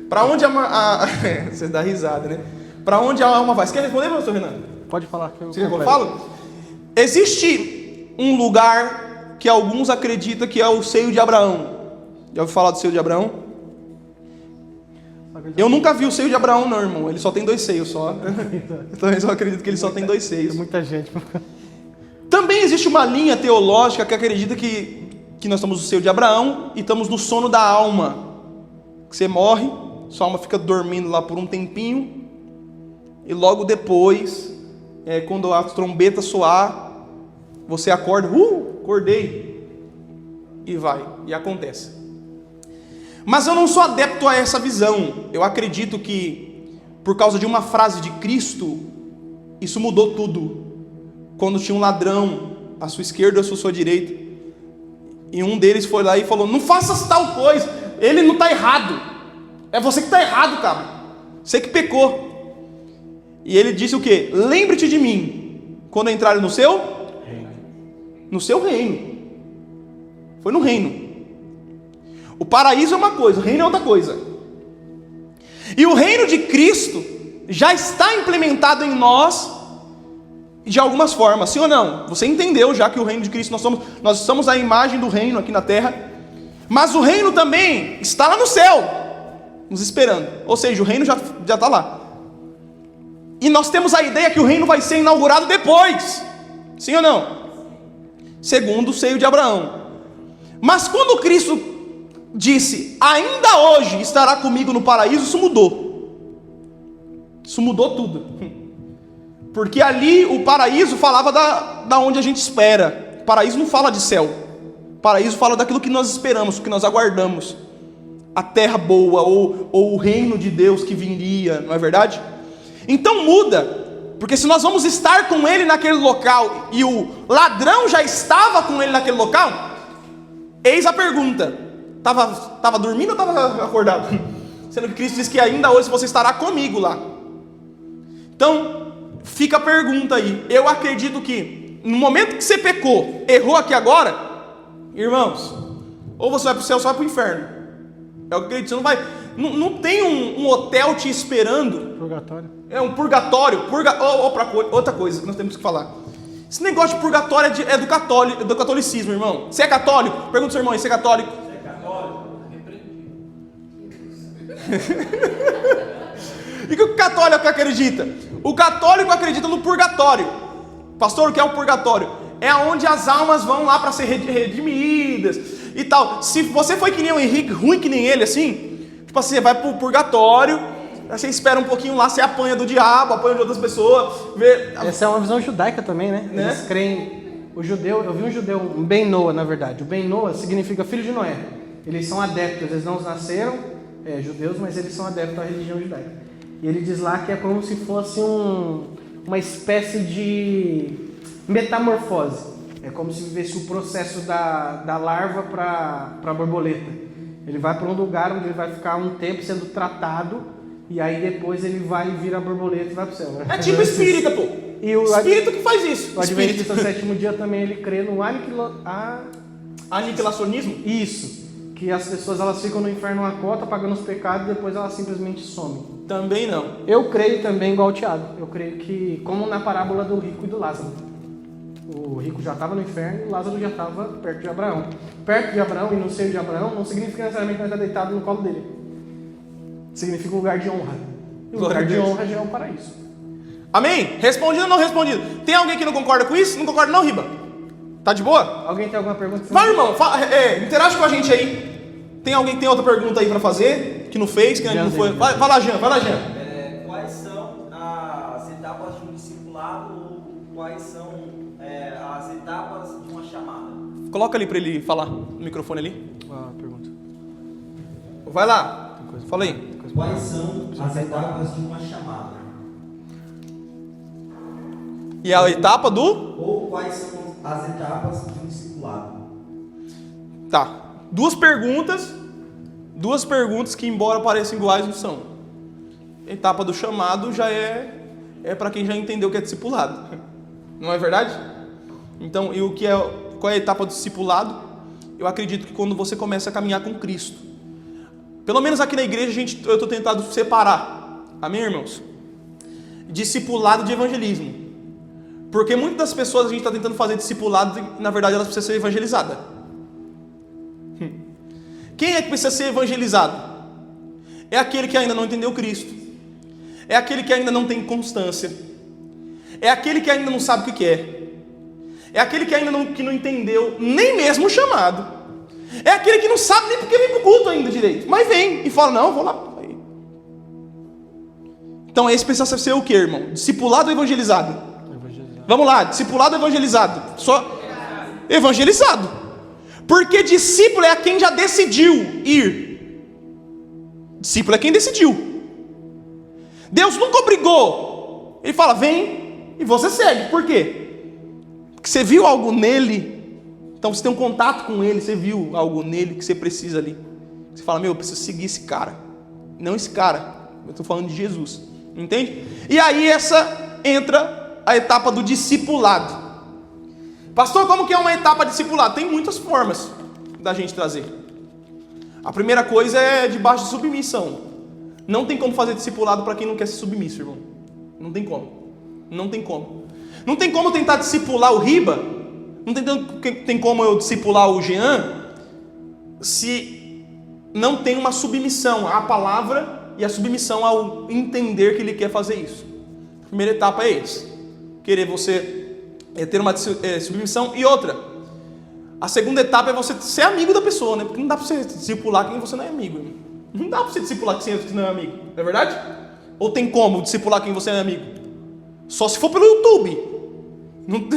Para onde você dá risada, né? Para onde a alma vai? Você quer responder, pastor Renan? Pode falar. Você quer que eu falo? Existe um lugar que alguns acreditam que é o seio de Abraão. Já ouviu falar do seio de Abraão? Eu nunca vi o seio de Abraão, não, irmão. Ele só tem 2 seios só. Então eu acredito que ele só tem 2 seios. Tem muita gente. Também existe uma linha teológica que acredita que nós estamos no seio de Abraão e estamos no sono da alma. Que você morre, sua alma fica dormindo lá por um tempinho e logo depois, quando a trombeta soar, você acorda, acordei, e vai, e acontece. Mas eu não sou adepto a essa visão. Eu acredito que, por causa de uma frase de Cristo, isso mudou tudo. Quando tinha um ladrão à sua esquerda ou à sua direita, e um deles foi lá e falou, não faças tal coisa, ele não está errado, é você que está errado, cara, você que pecou. E ele disse o quê? Lembre-te de mim, quando entrarem no seu reino. No seu reino. Foi no reino. O paraíso é uma coisa, o reino é outra coisa. E o reino de Cristo já está implementado em nós de algumas formas, sim ou não? Você entendeu já que o reino de Cristo, nós somos a imagem do reino aqui na terra, mas o reino também está lá no céu, nos esperando. Ou seja, o reino já está lá. E nós temos a ideia que o reino vai ser inaugurado depois, sim ou não? Segundo o seio de Abraão. Mas quando Cristo disse, ainda hoje estará comigo no paraíso, isso mudou. Isso mudou tudo. Porque ali o paraíso falava da onde a gente espera. O paraíso não fala de céu. O paraíso fala daquilo que nós esperamos, que nós aguardamos. A terra boa, ou o reino de Deus que viria, não é verdade? Então muda. Porque se nós vamos estar com ele naquele local, e o ladrão já estava com ele naquele local, eis a pergunta. Estava dormindo ou estava acordado? Sendo que Cristo diz que ainda hoje você estará comigo lá. Então, fica a pergunta aí. Eu acredito que no momento que você pecou, errou aqui agora, irmãos, ou você vai para o céu ou você vai para o inferno. Eu acredito, você não vai. Não tem um hotel te esperando. Purgatório. É um purgatório. Outra coisa que nós temos que falar. Esse negócio de purgatório é do catolicismo, irmão. Você é católico? Pergunta ao seu irmão aí, você é católico? E o que o católico acredita? O católico acredita no purgatório. Pastor, o que é o purgatório? É onde as almas vão lá para ser redimidas e tal. Se você foi que nem o Henrique, ruim que nem ele, assim, tipo assim, você vai pro purgatório, aí você espera um pouquinho lá, você apanha do diabo, apanha de outras pessoas. Essa é uma visão judaica também, né? Eles creem... O judeu, eu vi um judeu, um Ben Noah, na verdade. O Ben Noah significa filho de Noé. Eles são adeptos, eles não nasceram judeus, mas eles são adeptos à religião judaica. E ele diz lá que é como se fosse uma espécie de metamorfose. É como se vivesse o processo da larva para a borboleta. Ele vai para um lugar onde ele vai ficar um tempo sendo tratado, e aí depois ele vai vir a borboleta e vai para o céu. Né? É tipo espírita, pô. E o espírito que faz isso. O Adventista do sétimo dia também ele crê no aniquilacionismo? Isso. Que as pessoas elas ficam no inferno uma cota, pagando os pecados, e depois elas simplesmente somem. Também não. Eu creio também igual o Tiago. Eu creio que, como na parábola do rico e do Lázaro. O rico já estava no inferno e o Lázaro já estava perto de Abraão. Perto de Abraão e no seio de Abraão não significa necessariamente que ele está deitado no colo dele. Significa um lugar de honra. E o lugar de honra já é o paraíso. Amém? Respondido ou não respondido? Tem alguém que não concorda com isso? Não concorda não, Riba? Tá de boa? Alguém tem alguma pergunta? Vai, irmão, interage com a gente aí. Tem alguém que tem outra pergunta aí para fazer? Que não fez, que ainda não foi? Vai lá, Jean, vai lá, Jean. Quais são as etapas de um discipulado ou quais são as etapas de uma chamada? Coloca ali para ele falar no microfone ali. Pergunta. Vai lá, fala aí. Quais são as etapas de uma chamada? E a etapa do? Ou quais são as etapas de um discipulado? Tá. Duas perguntas que, embora pareçam iguais, não são. A etapa do chamado já é para quem já entendeu o que é discipulado. Não é verdade? Então, e qual é a etapa do discipulado? Eu acredito que quando você começa a caminhar com Cristo. Pelo menos aqui na igreja eu estou tentando separar. Amém, irmãos? Discipulado de evangelismo. Porque muitas das pessoas a gente está tentando fazer discipulado e na verdade elas precisam ser evangelizadas. Quem é que precisa ser evangelizado? É aquele que ainda não entendeu Cristo. É aquele que ainda não tem constância. É aquele que ainda não sabe o que quer. É aquele que ainda não entendeu nem mesmo o chamado. É aquele que não sabe nem porque vem para o culto ainda direito. Mas vem e fala, não, vou lá. Então esse precisa ser o que, irmão? Discipulado ou evangelizado? Vamos lá, discipulado ou evangelizado? Só evangelizado. Porque discípulo é quem já decidiu ir. Discípulo é quem decidiu. Deus nunca obrigou. Ele fala, vem e você segue. Por quê? Porque você viu algo nele. Então você tem um contato com ele. Você viu algo nele que você precisa ali. Você fala, eu preciso seguir esse cara. Não esse cara. Eu estou falando de Jesus. Entende? E aí entra a etapa do discipulado. Pastor, como que é uma etapa de discipulado? Tem muitas formas da gente trazer. A primeira coisa é debaixo de submissão. Não tem como fazer discipulado para quem não quer ser submisso, irmão. Não tem como. Não tem como. Não tem como tentar discipular o Riba. Não tem como eu discipular o Jean se não tem uma submissão à palavra e a submissão ao entender que ele quer fazer isso. A primeira etapa é essa. Querer você ter uma submissão. E outra, a segunda etapa é você ser amigo da pessoa, né? Porque não dá para você discipular quem você não é amigo, irmão. Não dá para você discipular quem você não é amigo, não é verdade? Ou tem como discipular quem você é amigo? Só se for pelo YouTube. Não,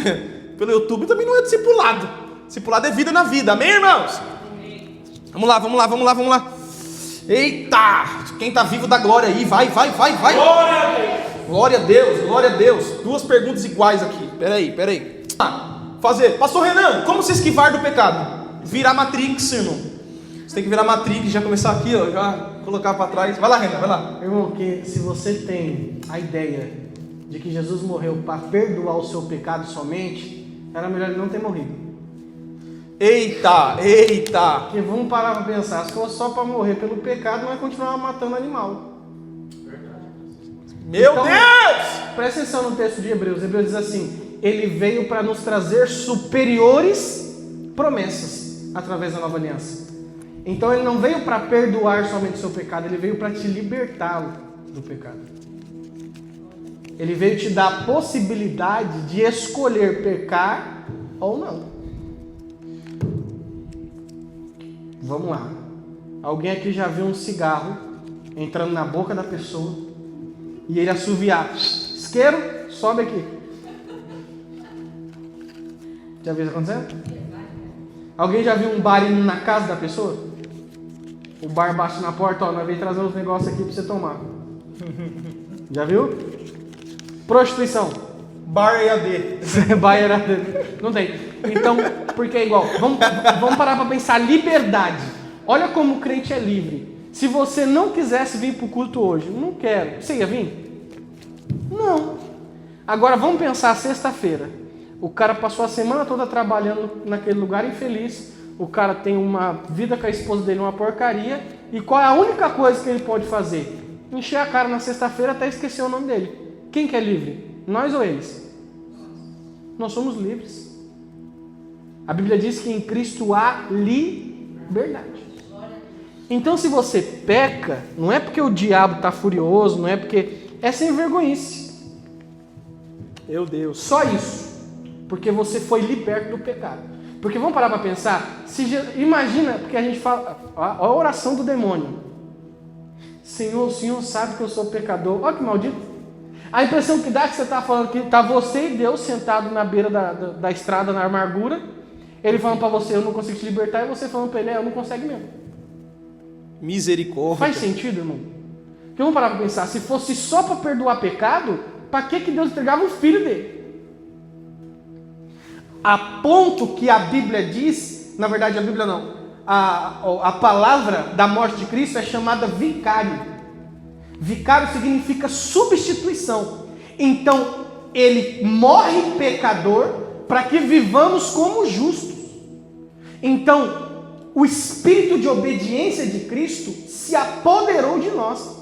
pelo YouTube também não é discipulado. Discipulado é vida na vida, amém, irmãos? Vamos lá. Eita! Quem está vivo dá glória aí, vai. Glória a Deus. Duas perguntas iguais aqui. Peraí. Pastor Renan, como se esquivar do pecado? Virar Matrix, irmão. Você tem que virar Matrix, já começar aqui, ó, já colocar para trás. Vai lá, Renan, vai lá. Irmão, que se você tem a ideia de que Jesus morreu para perdoar o seu pecado somente, era melhor ele não ter morrido. Eita. Porque vamos parar para pensar, se for só para morrer pelo pecado, não vai continuar matando animal. Meu Deus! Presta atenção no texto de Hebreus. Hebreus diz assim: ele veio para nos trazer superiores promessas através da nova aliança. Então ele não veio para perdoar somente o seu pecado, ele veio para te libertá-lo do pecado. Ele veio te dar a possibilidade de escolher pecar ou não. Vamos lá. Alguém aqui já viu um cigarro entrando na boca da pessoa e ele assoviar? Isqueiro, sobe aqui. Já viu isso acontecendo? Alguém já viu um bar indo na casa da pessoa? O bar bate na porta, ó, nós vem trazer uns negócios aqui pra você tomar. Já viu? Prostituição. Bar EAD. Bar EAD. Não tem. Então, porque é igual. Vamos parar para pensar. Liberdade. Olha como o crente é livre. Se você não quisesse vir para o culto hoje, não quero. Você ia vir? Não. Agora vamos pensar sexta-feira. O cara passou a semana toda trabalhando naquele lugar infeliz. O cara tem uma vida com a esposa dele, uma porcaria. E qual é a única coisa que ele pode fazer? Encher a cara na sexta-feira até esquecer o nome dele. Quem que é livre? Nós ou eles? Nós somos livres. A Bíblia diz que em Cristo há liberdade. Então se você peca, não é porque o diabo está furioso, não é porque... É sem vergonhice. Meu Deus. Só isso. Porque você foi liberto do pecado. Porque vamos parar para pensar. Imagina, porque a gente fala... A oração do demônio. Senhor, o Senhor sabe que eu sou pecador. Olha que maldito. A impressão que dá é que você está falando que está você e Deus sentado na beira da estrada, na amargura. Ele falando para você, eu não consigo te libertar. E você falando para ele, eu não consigo mesmo. Misericórdia. Faz sentido, irmão? Porque vamos parar para pensar. Se fosse só para perdoar pecado, para que Deus entregava o filho dele? A ponto que a Bíblia diz, na verdade a Bíblia não, a palavra da morte de Cristo é chamada vicário. Vicário significa substituição. Então, ele morre pecador para que vivamos como justos. Então, o espírito de obediência de Cristo se apoderou de nós,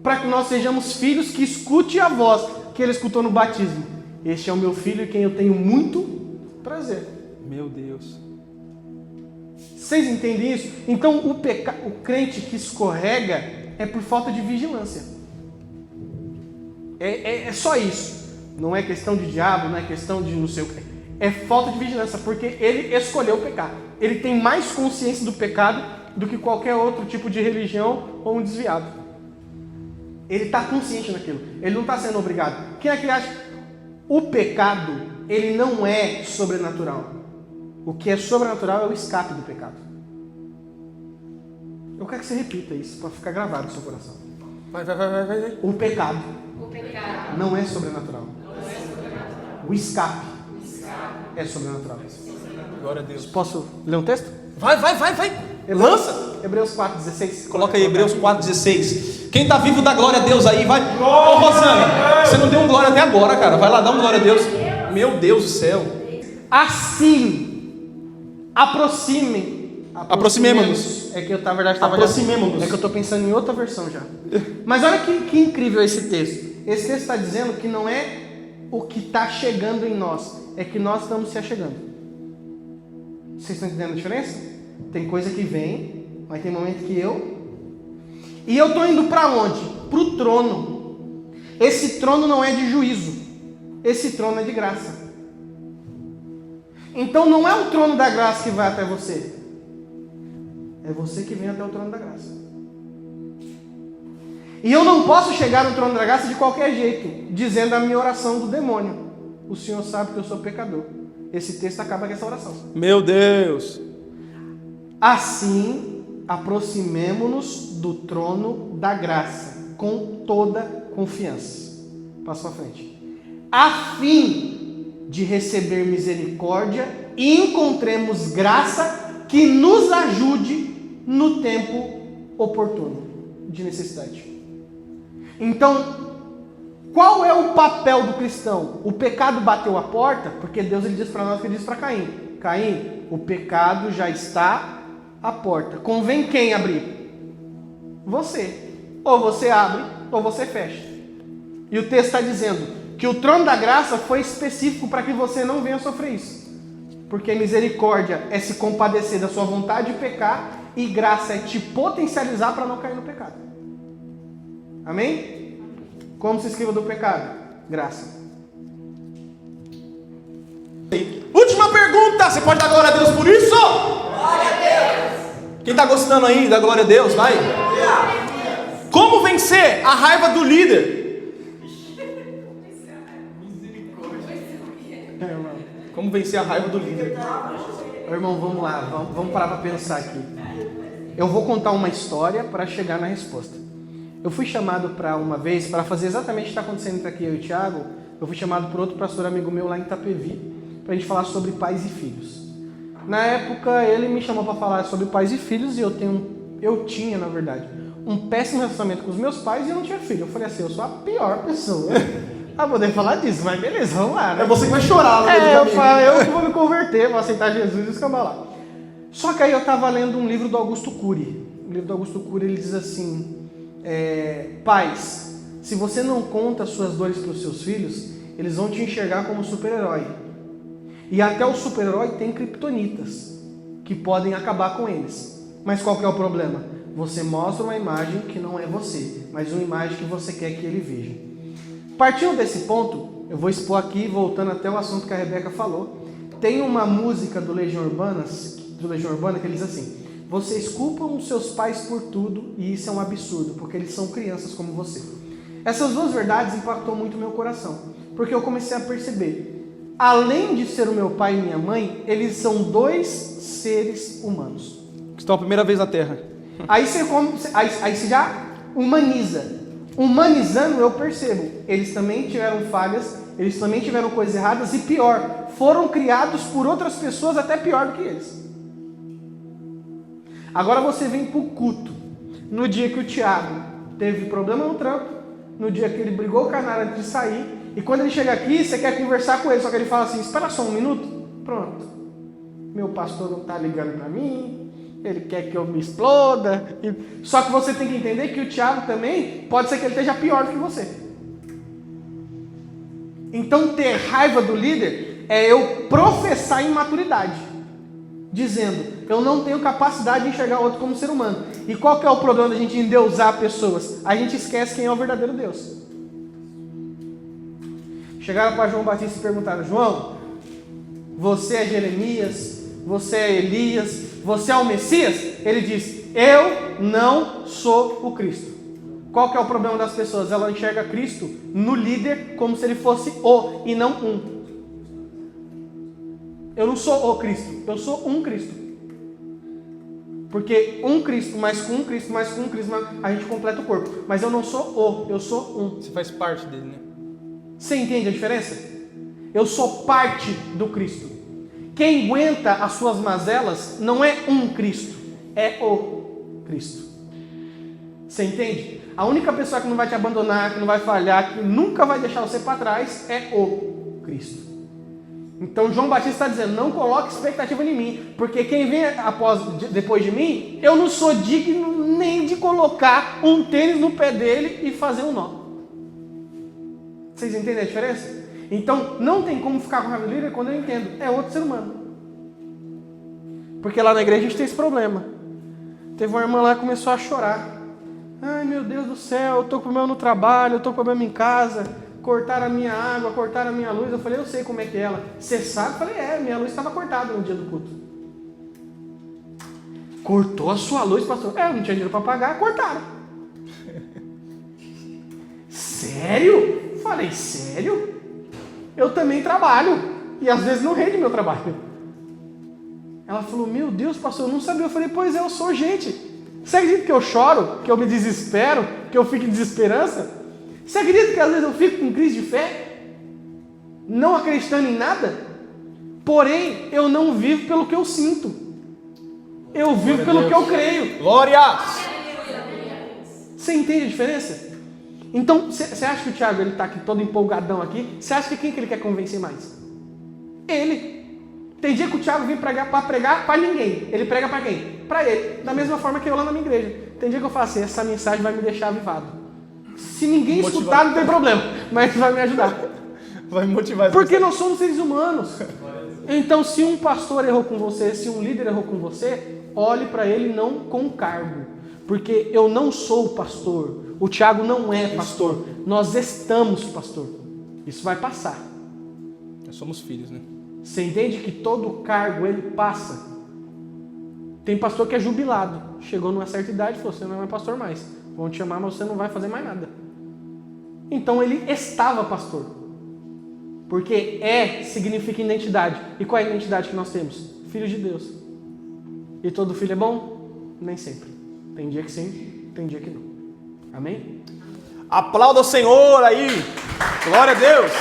para que nós sejamos filhos que escute a voz que ele escutou no batismo. Este é o meu filho em quem eu tenho muito prazer. Meu Deus. Vocês entendem isso? Então, o crente que escorrega é por falta de vigilância. É só isso. Não é questão de diabo, não é questão de não sei o que. É falta de vigilância, porque ele escolheu pecar. Ele tem mais consciência do pecado do que qualquer outro tipo de religião ou um desviado. Ele está consciente daquilo. Ele não está sendo obrigado. Quem é que acha? O pecado, ele não é sobrenatural. O que é sobrenatural é o escape do pecado. Eu quero que você repita isso, para ficar gravado no seu coração. Vai. O pecado não é sobrenatural. O escape é sobrenatural. Glória a Deus. Posso ler um texto? Vai. Lança. Hebreus 4,16. Coloca aí Hebreus 4,16. Quem está vivo dá glória a Deus aí, vai. Ô Rosana, você não deu um glória até agora, cara. Vai lá, dá um glória a Deus. Meu Deus do céu. Assim, aproximemo-nos. É que eu, na verdade, aproximemo-nos. É que eu estou pensando em outra versão já. Mas olha que incrível esse texto. Esse texto está dizendo que não é o que está chegando em nós, é que nós estamos se achegando. Vocês estão entendendo a diferença? Tem coisa que vem, mas tem momento que E eu estou indo para onde? Para o trono. Esse trono não é de juízo. Esse trono é de graça. Então não é o trono da graça que vai até você. É você que vem até o trono da graça. E eu não posso chegar no trono da graça de qualquer jeito, dizendo a minha oração do demônio. O Senhor sabe que eu sou pecador. Esse texto acaba com essa oração. Meu Deus. Assim, aproximemo-nos do trono da graça, com toda confiança. Passa à frente. A fim de receber misericórdia e encontremos graça que nos ajude no tempo oportuno de necessidade. Então, qual é o papel do cristão? O pecado bateu a porta, porque Deus ele diz para nós que ele diz para Caim: Caim, o pecado já está à porta. Convém quem abrir? Você. Ou você abre, ou você fecha. E o texto está dizendo que o trono da graça foi específico para que você não venha sofrer isso. Porque misericórdia é se compadecer da sua vontade de pecar, e graça é te potencializar para não cair no pecado. Amém? Como se esquiva do pecado? Graça. Última pergunta, você pode dar glória a Deus por isso? Glória a Deus! Quem está gostando aí, dá glória a Deus, vai. Como vencer a raiva do líder? Como vencer a raiva do líder? Irmão, vamos lá, vamos parar para pensar aqui. Eu vou contar uma história para chegar na resposta. Eu fui chamado para uma vez, para fazer exatamente o que está acontecendo entre aqui eu e o Thiago, eu fui chamado por outro pastor amigo meu lá em Itapevi, para a gente falar sobre pais e filhos. Na época, ele me chamou para falar sobre pais e filhos, e eu tinha, na verdade, um péssimo relacionamento com os meus pais e eu não tinha filho. Eu falei assim, eu sou a pior pessoa a poder falar disso, mas beleza, vamos lá, né? É você que vai chorar lá eu falei, eu que vou me converter, vou aceitar Jesus e escambar lá. Só que aí eu estava lendo um livro do Augusto Cury. O livro do Augusto Cury, ele diz assim, pais, se você não conta as suas dores para os seus filhos, eles vão te enxergar como super-herói. E até o super-herói tem criptonitas, que podem acabar com eles. Mas qual que é o problema? Você mostra uma imagem que não é você, mas uma imagem que você quer que ele veja. Partindo desse ponto, eu vou expor aqui, voltando até o assunto que a Rebeca falou. Tem uma música do Legião Urbana que ele diz assim: vocês culpam os seus pais por tudo e isso é um absurdo, porque eles são crianças como você. Essas duas verdades impactou muito o meu coração, porque eu comecei a perceber, além de ser o meu pai e minha mãe, eles são dois seres humanos. Que estão a primeira vez na Terra. Aí você já humaniza. Humanizando, eu percebo, eles também tiveram falhas, eles também tiveram coisas erradas e pior, foram criados por outras pessoas até pior do que eles. Agora você vem para o culto, no dia que o Thiago teve problema no trampo, no dia que ele brigou com a Nara antes de sair, e quando ele chega aqui, você quer conversar com ele, só que ele fala assim, espera só um minuto, pronto, meu pastor não está ligando para mim, ele quer que eu me exploda. Só que você tem que entender que o Thiago também, pode ser que ele esteja pior do que você. Então ter raiva do líder é eu professar imaturidade, dizendo, eu não tenho capacidade de enxergar o outro como ser humano. E qual que é o problema da gente endeusar pessoas? A gente esquece quem é o verdadeiro Deus. Chegaram para João Batista e perguntaram, João, você é Jeremias? Você é Elias? Você é o Messias? Ele diz, eu não sou o Cristo. Qual que é o problema das pessoas? Ela enxerga Cristo no líder como se ele fosse o e não um. Eu não sou o Cristo, eu sou um Cristo. Porque um Cristo, mais com um Cristo, mais com um Cristo, a gente completa o corpo. Mas eu não sou o, eu sou um. Você faz parte dele, né? Você entende a diferença? Eu sou parte do Cristo. Quem aguenta as suas mazelas não é um Cristo, é o Cristo. Você entende? A única pessoa que não vai te abandonar, que não vai falhar, que nunca vai deixar você para trás, é o Cristo. Então João Batista está dizendo, não coloque expectativa em mim, porque quem vem depois de mim, eu não sou digno nem de colocar um tênis no pé dele e fazer um nó. Vocês entendem a diferença? Então, não tem como ficar com raiva do líder quando eu entendo. É outro ser humano. Porque lá na igreja a gente tem esse problema. Teve uma irmã lá que começou a chorar. Ai, meu Deus do céu, eu estou com problema no trabalho, eu estou com problema em casa. Cortaram a minha água, cortaram a minha luz. Eu falei, eu sei como é que é ela. Você sabe? Eu falei, minha luz estava cortada no dia do culto. Cortou a sua luz, pastor? Eu não tinha dinheiro para pagar, cortaram. Sério? Falei, sério? Eu também trabalho, e às vezes não rende meu trabalho. Ela falou, meu Deus, pastor, eu não sabia. Eu falei, pois é, eu sou gente. Você acredita que eu choro, que eu me desespero, que eu fico em desesperança? Você acredita que às vezes eu fico com crise de fé? Não acreditando em nada? Porém, eu não vivo pelo que eu sinto. Eu vivo pelo que eu creio. Glórias! Você entende a diferença? Então, você acha que o Thiago está aqui todo empolgadão aqui? Você acha que quem que ele quer convencer mais? Ele. Tem dia que o Thiago vem pregar para ninguém. Ele prega para quem? Para ele. Da mesma forma que eu lá na minha igreja. Tem dia que eu falo assim, essa mensagem vai me deixar avivado. Se ninguém escutar, não tem problema. Mas vai me ajudar. Vai me motivar. Porque nós somos seres humanos. Então, se um pastor errou com você, se um líder errou com você, olhe para ele não com cargo. Porque eu não sou pastor, o Tiago não é pastor, nós estamos pastor. Isso vai passar. Nós somos filhos, né? Você entende que todo cargo ele passa? Tem pastor que é jubilado, chegou numa certa idade e falou, você não é pastor mais. Vão te chamar, mas você não vai fazer mais nada. Então ele estava pastor. Porque significa identidade. E qual é a identidade que nós temos? Filho de Deus. E todo filho é bom? Nem sempre. Tem dia que sim, tem dia que não. Amém? Aplauda o Senhor aí. Glória a Deus.